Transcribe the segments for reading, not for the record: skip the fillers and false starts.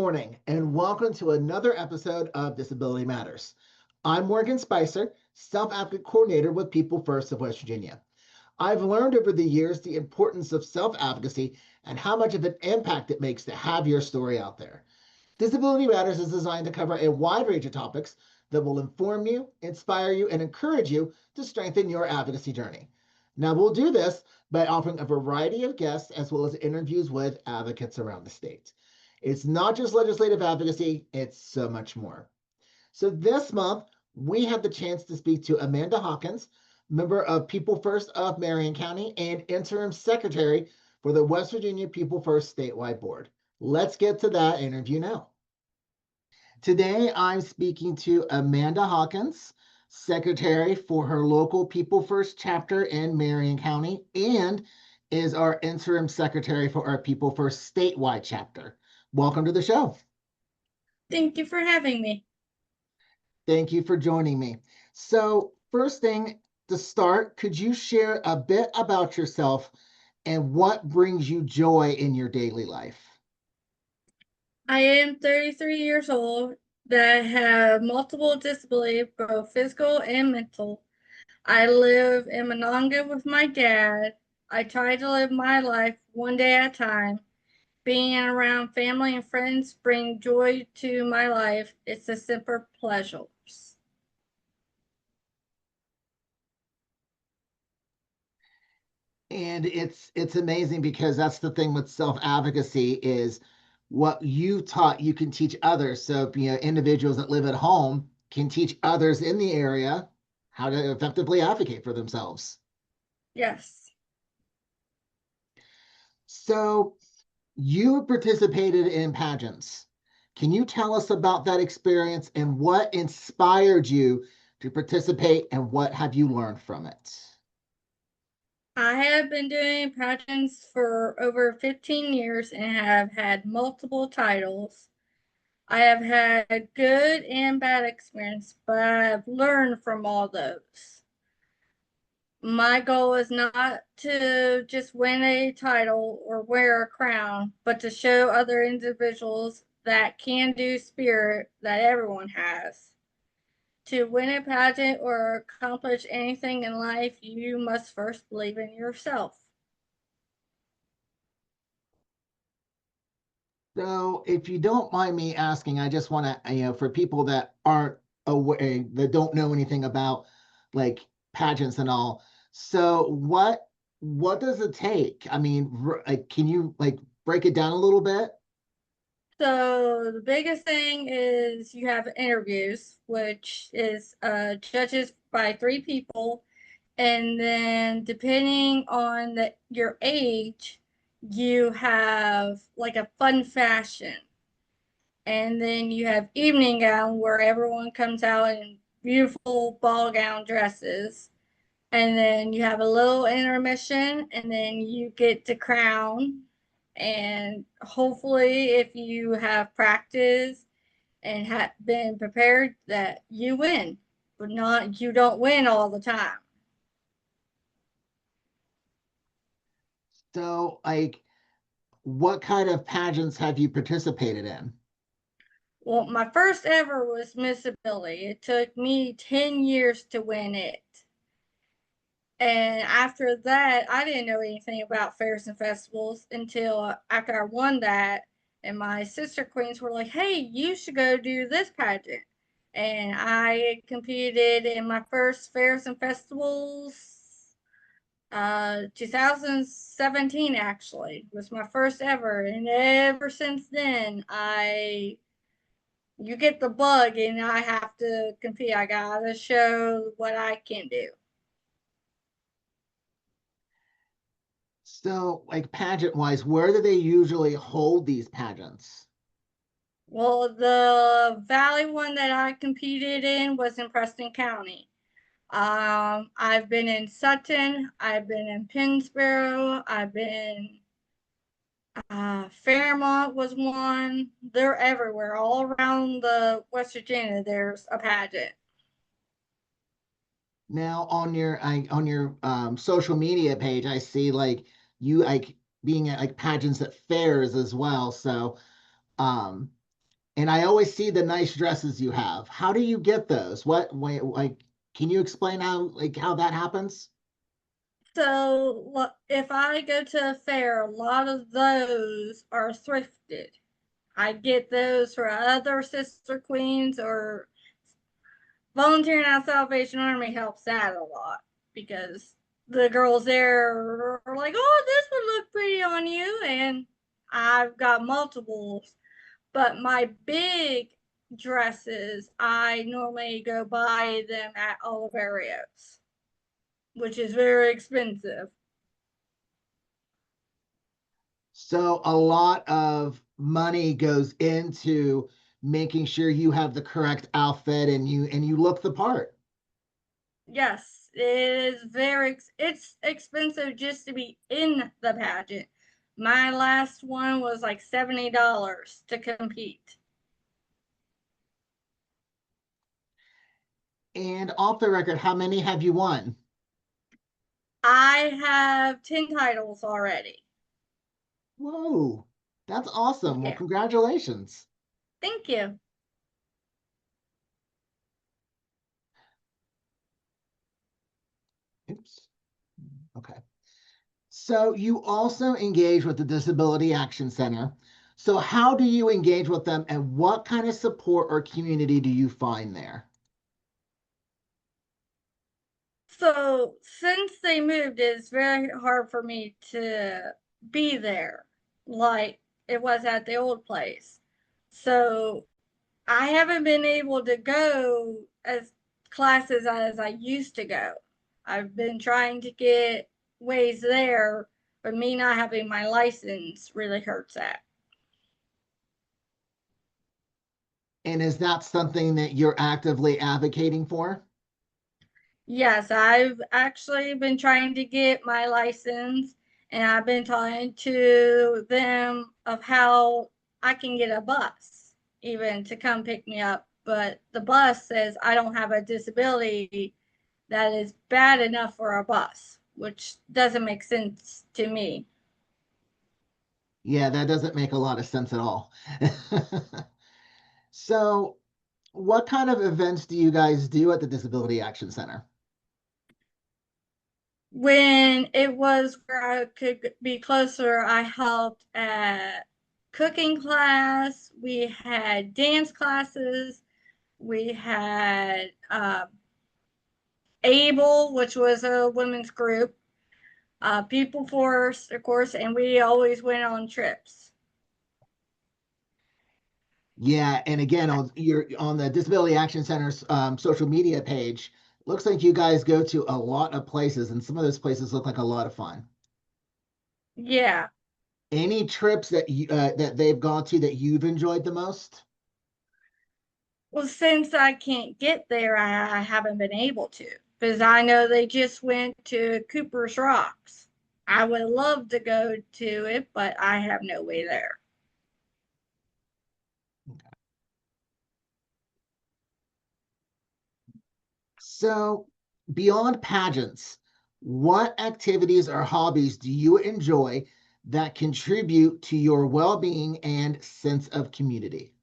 morning, and welcome to another episode of Disability Matters. I'm Morgan Spicer, Self-Advocate Coordinator with People First of West Virginia. I've learned over the years the importance of self-advocacy and how much of an impact it makes to have your story out there. Disability Matters is designed to cover a wide range of topics that will inform you, inspire you, and encourage you to strengthen your advocacy journey. Now, we'll do this by offering a variety of guests as well as interviews with advocates around the state. It's not just legislative advocacy, it's so much more. So this month, we had the chance to speak to Amanda Hawkins, member of People First of Marion County and interim secretary for the West Virginia People First statewide board. Let's get to that interview now. Today, I'm speaking to Amanda Hawkins, secretary for her local People First chapter in Marion County, and is our interim secretary for our People First statewide chapter. Welcome to the show. Thank you for having me. Thank you for joining me. So first thing to start, could you share a bit about yourself and what brings you joy in your daily life? I am 33 years old that have multiple disabilities, both physical and mental. I live in Monongah with my dad. I try to live my life one day at a time. Being around family and friends bring joy to my life. It's a simple pleasures. And it's amazing because that's the thing with self-advocacy is what you taught you can teach others. So individuals that live at home can teach others in the area how to effectively advocate for themselves. Yes. So you participated in pageants. Can you tell us about that experience and what inspired you to participate and what have you learned from it? I have been doing pageants for over 15 years and have had multiple titles. I have had good and bad experience, but I've learned from all those. My goal is not to just win a title or wear a crown, but to show other individuals that can do spirit that everyone has. To win a pageant or accomplish anything in life, you must first believe in yourself. So, if you don't mind me asking, I just want to, for people that aren't aware, that don't know anything about like pageants and all. So, what does it take? I mean, like, can you like break it down a little bit? So the biggest thing is you have interviews, which is judges by 3 people, and then depending on your age, you have like a fun fashion, and then you have evening gown where everyone comes out in beautiful ball gown dresses, and then you have a little intermission, and then you get to crown. And hopefully, if you have practice and have been prepared, that you win, but not you don't win all the time. So, like, what kind of pageants have you participated in? Well, my first ever was Miss Ability. It took me 10 years to win it. And after that, I didn't know anything about fairs and festivals until after I won that. And my sister queens were like, hey, you should go do this pageant. And I competed in my first fairs and festivals. 2017 actually was my first ever. And ever since then, you get the bug and I have to compete. I gotta show what I can do. So, like pageant wise, where do they usually hold these pageants? Well, the Valley one that I competed in was in Preston County. I've been in Sutton, I've been in Pennsboro, I've been Fairmont was one. They're everywhere, all around the West Virginia. There's a pageant. Now on your social media page, I see like you like being at like pageants at fairs as well. So And I always see the nice dresses you have. How do you get those? Like, can you explain how that happens? So if I go to a fair, a lot of those are thrifted. I get those for other sister queens, or volunteering at Salvation Army helps that a lot because the girls there are like, "Oh, this would look pretty on you," and I've got multiples. But my big dresses, I normally go buy them at Oliverios, which is very expensive. So a lot of money goes into making sure you have the correct outfit and you look the part. Yes, it is it's expensive just to be in the pageant. My last one was like $70 to compete. And off the record, how many have you won? I have 10 titles already. Whoa, that's awesome. Well, Yeah. congratulations. Thank you. Oops. Okay. So you also engage with the Disability Action Center. So how do you engage with them and what kind of support or community do you find there? So, since they moved, it's very hard for me to be there like it was at the old place. So, I haven't been able to go as classes as I used to go. I've been trying to get ways there, but me not having my license really hurts that. And is that something that you're actively advocating for? Yes, I've actually been trying to get my license, and I've been talking to them of how I can get a bus even to come pick me up. But the bus says I don't have a disability that is bad enough for a bus, which doesn't make sense to me. Yeah, that doesn't make a lot of sense at all. So, what kind of events do you guys do at the Disability Action Center? When it was where I could be closer, I helped at cooking class. We had dance classes. We had Able, which was a women's group, People Force, of course, and we always went on trips. Yeah, and again, you're on the Disability Action Center's social media page. Looks like you guys go to a lot of places, and some of those places look like a lot of fun. Yeah. Any trips that they've gone to that you've enjoyed the most? Well, since I can't get there, I haven't been able to because I know they just went to Cooper's Rocks. I would love to go to it, but I have no way there. So, beyond pageants, what activities or hobbies do you enjoy that contribute to your well-being and sense of community?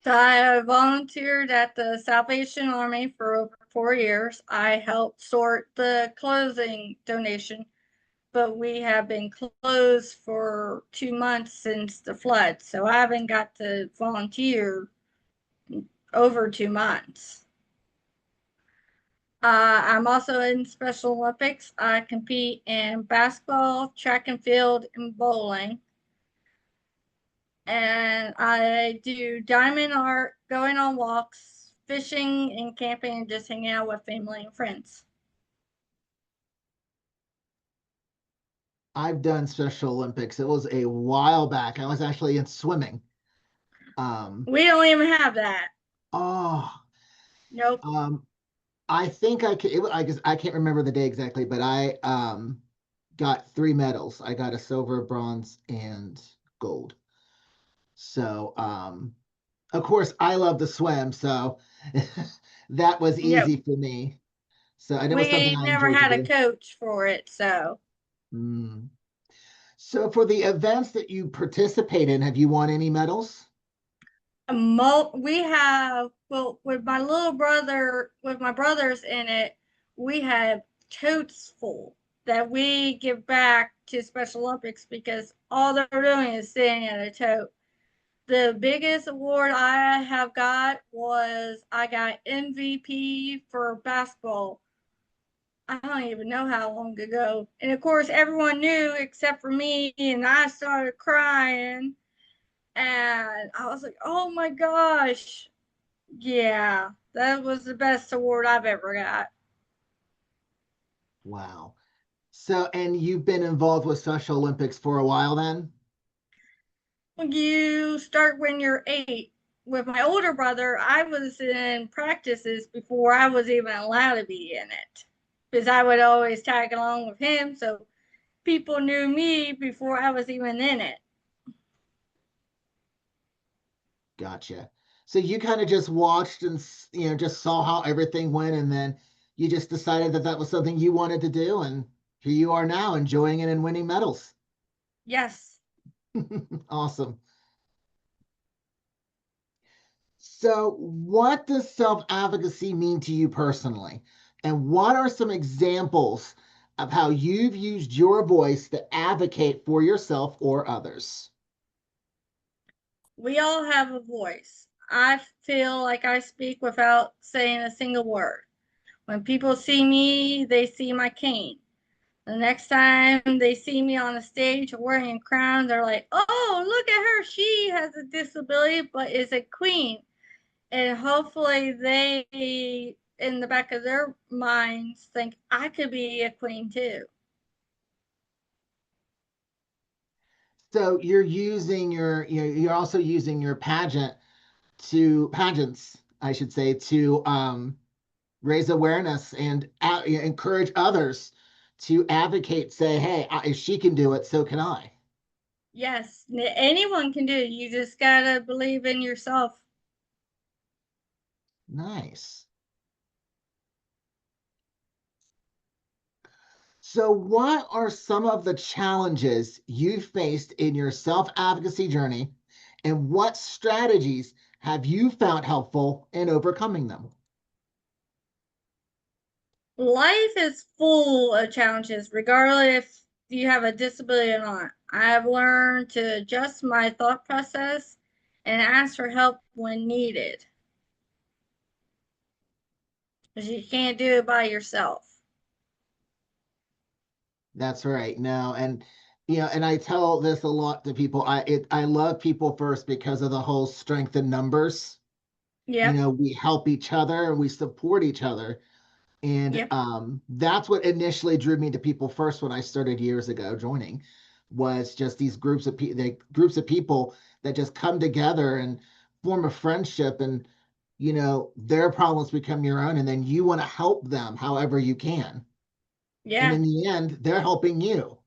So I volunteered at the Salvation Army for over 4 years. I helped sort the clothing donation, but we have been closed for 2 months since the flood. So I haven't got to volunteer over 2 months. I'm also in Special Olympics. I compete in basketball, track and field, and bowling. And I do diamond art, going on walks, fishing, and camping, and just hanging out with family and friends. I've done Special Olympics. It was a while back. I was actually in swimming. Um, We don't even have that. oh, Nope. um, I think I can. I guess I can't remember the day exactly, but I got three medals. I got a silver, bronze, and gold. So of course, I love to swim, so that was Nope. easy for me. So, and it was something We I never enjoyed to had a do. coach for it, so Mm. So, for the events that you participate in, have you won any medals? We have, well, with my little brother, with my brothers in it, we have totes full that we give back to Special Olympics because all they're doing is sitting in a tote. The biggest award I have got was I got MVP for basketball. I don't even know how long ago. And of course, everyone knew except for me, and I started crying. And I was like, oh my gosh. Yeah, that was the best award I've ever got. Wow. So, and you've been involved with Special Olympics for a while then? You start when you're 8. With my older brother, I was in practices before I was even allowed to be in it because I would always tag along with him. So people knew me before I was even in it. Gotcha. So you kind of just watched and just saw how everything went, and then you just decided that that was something you wanted to do, and here you are now enjoying it and winning medals. Yes. Awesome. So, what does self advocacy mean to you personally? And what are some examples of how you've used your voice to advocate for yourself or others? We all have a voice. I feel like I speak without saying a single word. When people see me, they see my cane. The next time they see me on a stage wearing a crown, they're like, oh, look at her. She has a disability, but is a queen. And hopefully they, in the back of their minds, think I could be a queen too. So you're using you're also using your pageants, I should say, to raise awareness and encourage others to advocate, say, hey, if she can do it, so can I. Yes, anyone can do it. You just got to believe in yourself. Nice. So, what are some of the challenges you've faced in your self advocacy journey, and what strategies have you found helpful in overcoming them? Life is full of challenges, regardless if you have a disability or not. I've learned to adjust my thought process and ask for help when needed, because you can't do it by yourself. That's right. No, and and I tell this a lot to people. I love people first because of the whole strength in numbers. Yep, We help each other and we support each other. And yep, that's what initially drew me to people first when I started years ago joining, was just these groups of people that just come together and form a friendship, and their problems become your own, and then you want to help them however you can. And yeah, in the end, they're helping you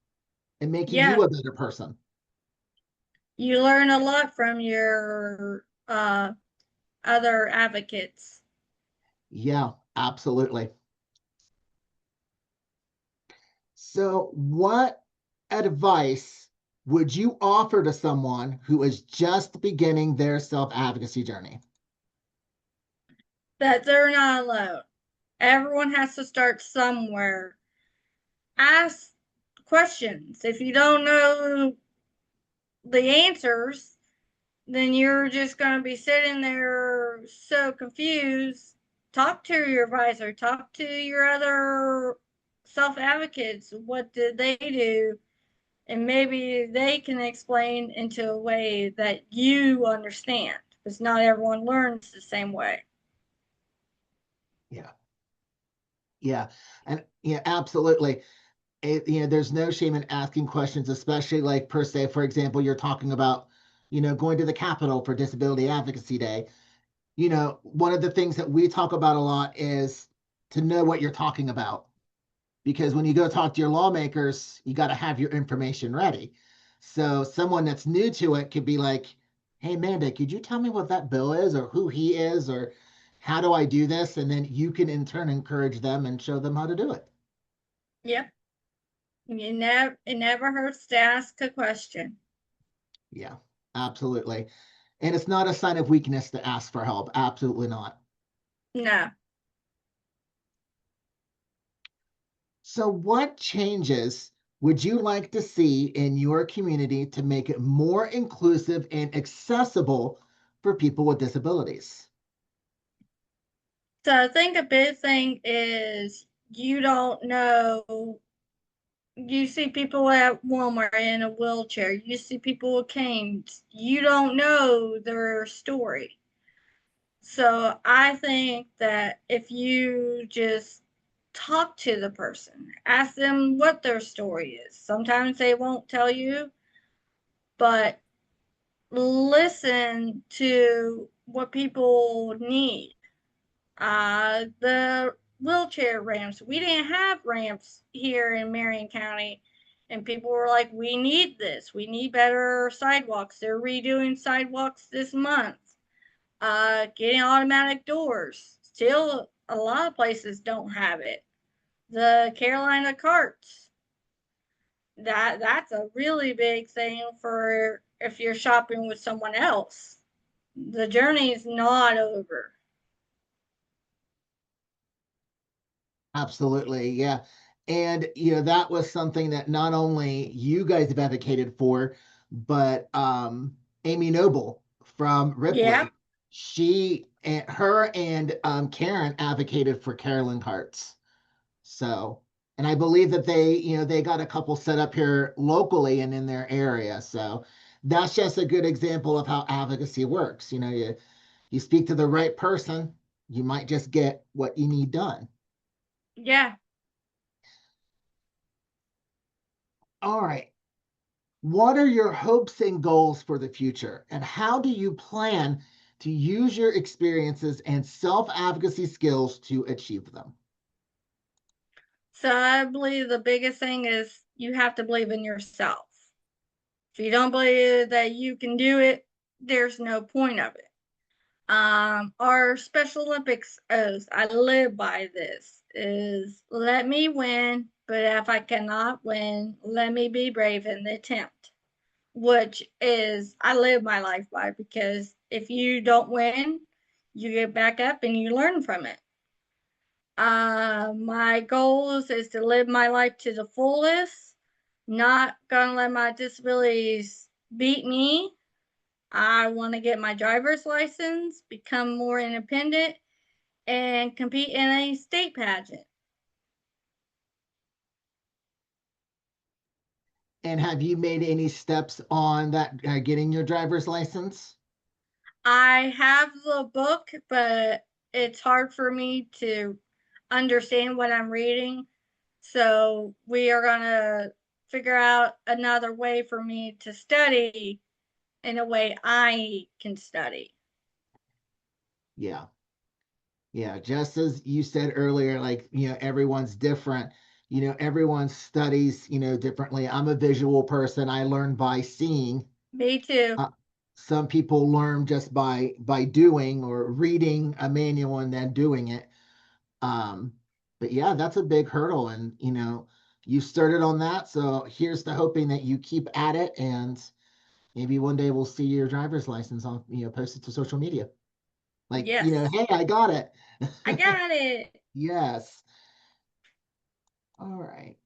and making you yeah. a better person. You learn a lot from your other advocates. Yeah, absolutely. So, what advice would you offer to someone who is just beginning their self advocacy journey? That they're not alone. Everyone has to start somewhere. Ask questions. If you don't know the answers, then you're just going to be sitting there so confused. Talk to your advisor, talk to your other self advocates. What did they do? And maybe they can explain into a way that you understand, because not everyone learns the same way. Yeah, yeah, and yeah, absolutely. There's no shame in asking questions, especially like per se. For example, you're talking about, going to the Capitol for Disability Advocacy Day. One of the things that we talk about a lot is to know what you're talking about, because when you go talk to your lawmakers, you got to have your information ready. So someone that's new to it could be like, hey, Amanda, could you tell me what that bill is, or who he is, or how do I do this? And then you can in turn encourage them and show them how to do it. Yep. It never hurts to ask a question. Yeah, absolutely. And it's not a sign of weakness to ask for help. Absolutely not. No. So, what changes would you like to see in your community to make it more inclusive and accessible for people with disabilities? So I think a big thing is you don't know. You see people at Walmart in a wheelchair. You see people with canes. You don't know their story. So I think that if you just talk to the person, ask them what their story is. Sometimes they won't tell you, but listen to what people need. The wheelchair ramps. We didn't have ramps here in Marion County, and people were like, "We need this. We need better sidewalks." They're redoing sidewalks this month. Getting automatic doors. Still, a lot of places don't have it. The Carolina carts. That's a really big thing for if you're shopping with someone else. The journey is not over. Absolutely. Yeah. And, that was something that not only you guys have advocated for, but Amy Noble from Yeah, Ripley, her and Karen advocated for Carolyn carts. So, and I believe that they got a couple set up here locally and in their area. So that's just a good example of how advocacy works. You speak to the right person, you might just get what you need done. yeah. All right. What are your hopes and goals for the future? And how do you plan to use your experiences and self advocacy skills to achieve them? So I believe the biggest thing is you have to believe in yourself. If you don't believe that you can do it, there's no point of it. Our Special Olympics oath, I live by this, is let me win, but if I cannot win, let me be brave in the attempt. Which is, I live my life by because if you don't win, you get back up and you learn from it. My goals is to live my life to the fullest, not gonna let my disabilities beat me. I want to get my driver's license, become more independent, and compete in a state pageant. And have you made any steps on that, getting your driver's license? I have the book, but it's hard for me to understand what I'm reading. So we are going to figure out another way for me to study in a way I can study. Yeah. Yeah. Just as you said earlier, like, everyone's different. Everyone studies, differently. I'm a visual person. I learn by seeing. Me too. Uh, some people learn just by doing or reading a manual and then doing it. Um, but yeah, that's a big hurdle, and you started on that. So here's to hoping that you keep at it, and maybe one day we'll see your driver's license on posted to social media. Like, Yes, hey, I got it. I got it. Yes. All right.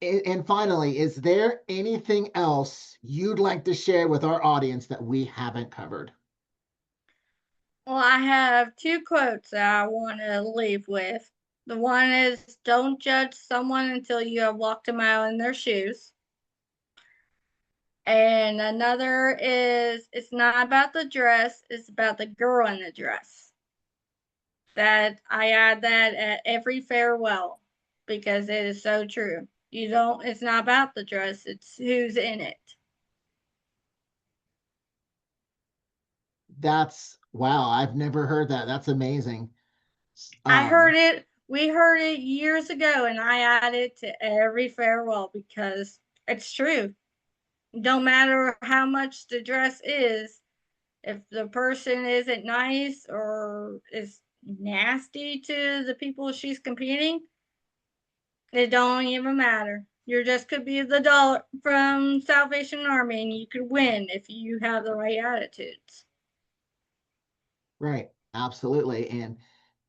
And finally, is there anything else you'd like to share with our audience that we haven't covered? Well, I have two quotes that I want to leave with. The one is don't judge someone until you have walked a mile in their shoes. And another is it's not about the dress, it's about the girl in the dress. That I add that at every farewell because it is so true. You don't, it's not about the dress, it's who's in it. That's wow, I've never heard that. That's amazing. I Um, heard it, we heard it years ago, and I add it to every farewell because it's true. Don't matter how much the dress is, if the person isn't nice or is nasty to the people she's competing, it don't even matter. You just could be the doll from Salvation Army and you could win if you have the right attitudes. Right. Absolutely. And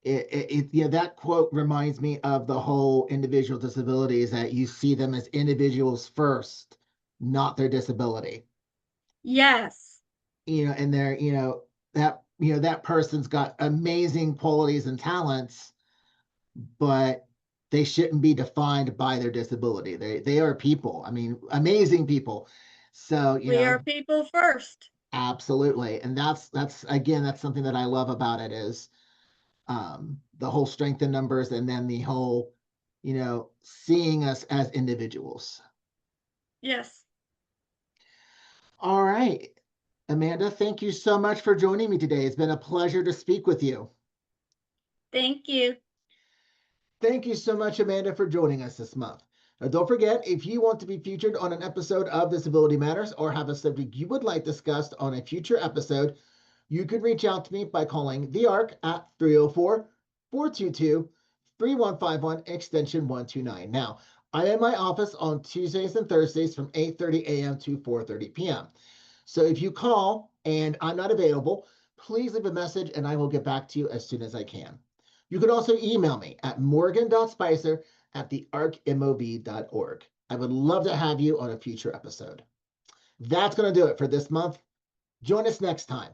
that quote reminds me of the whole individual disabilities, that you see them as individuals first, not their disability. Yes. And they're, that person's got amazing qualities and talents, but they shouldn't be defined by their disability. They are people. I mean, amazing people. So, We are people first. absolutely. And that's again, that's something that I love about it, is the whole strength in numbers, and then the whole, seeing us as individuals. Yes. All right. Amanda, thank you so much for joining me today. It's been a pleasure to speak with you. Thank you. Thank you so much, Amanda, for joining us this month. Now, don't forget, if you want to be featured on an episode of Disability Matters or have a subject you would like discussed on a future episode, you can reach out to me by calling the ARC at 304 422 3151 extension 129. Now, I'm in my office on Tuesdays and Thursdays from 8:30 a.m. to 4:30 p.m. So if you call and I'm not available, please leave a message and I will get back to you as soon as I can. You can also email me at morgan.spicer@thearcmov.org. I would love to have you on a future episode. That's going to do it for this month. Join us next time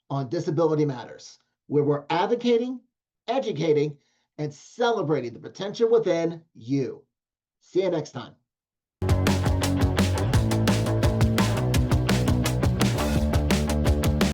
on Disability Matters, where we're advocating, educating, and celebrating the potential within you. See you next time.